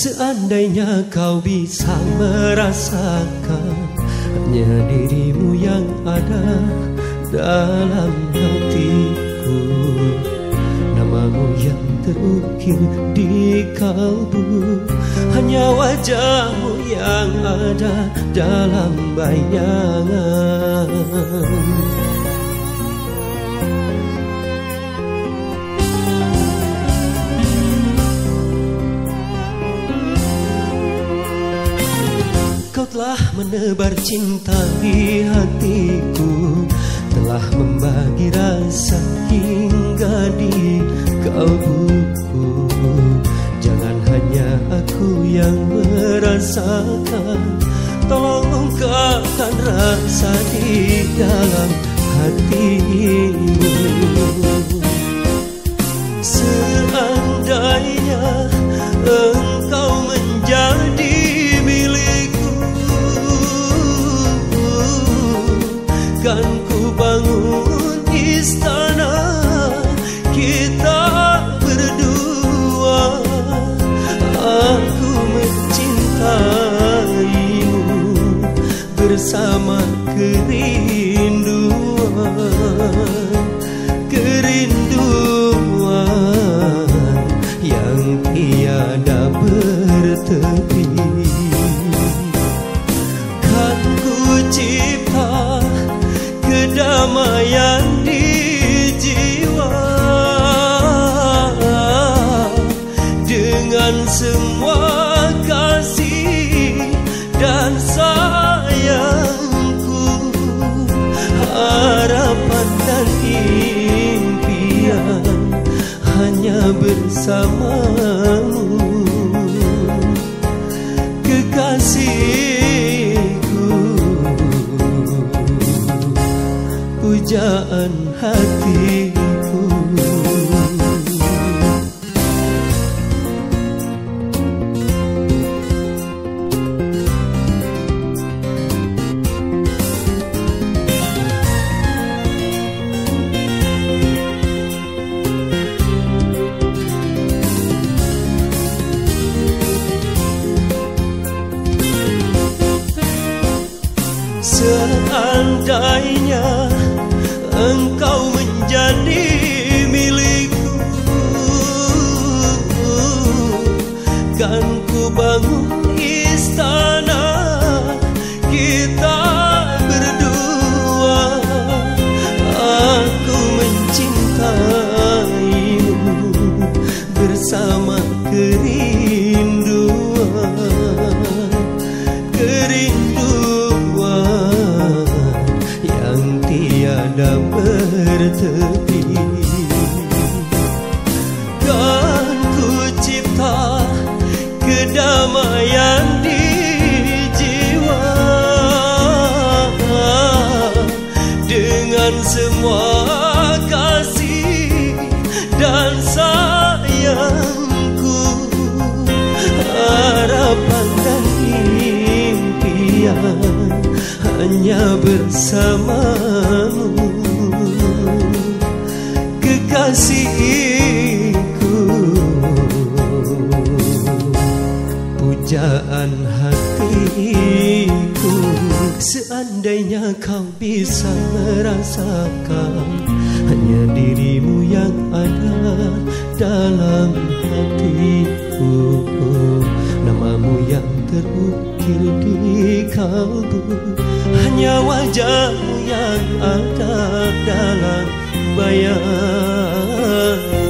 Seandainya kau bisa merasakan hanya dirimu yang ada dalam hatiku, namamu yang terukir di kalbu, hanya wajahmu yang ada dalam bayangan. Kau telah menebar cinta di hatiku, telah membagi rasa hingga di kalbuku. Jangan hanya aku yang merasakan, tolong ungkapkan rasa di dalam hatimu. Seandainya engkau menjadi milikku, kan ku bangun istana kita berdua. Aku mencintaimu bersama kerinduan, kerinduan yang tiada bertepi. Kan ku cipta kedamaian di jiwa dengan semua kasih dan sayangku, harapan dan impian hanya bersamamu, kekasihku, pujaan hatiku. Seandainya engkau menjadi milikku, kan ku bangun istana kita berdua. Aku mencintaimu bersama kerinduan, kerinduan yang tiada bertepi. Kan ku cipta kedamaian di jiwa dengan semua kasih dan sayangku, harapan dan impian hanya bersamamu, kekasihku, pujaan hatiku. Seandainya kau bisa merasakan hanya dirimu yang ada dalam hatiku, namamu yang terukir di kalbu, hanya wajahmu yang ada dalam bayangan.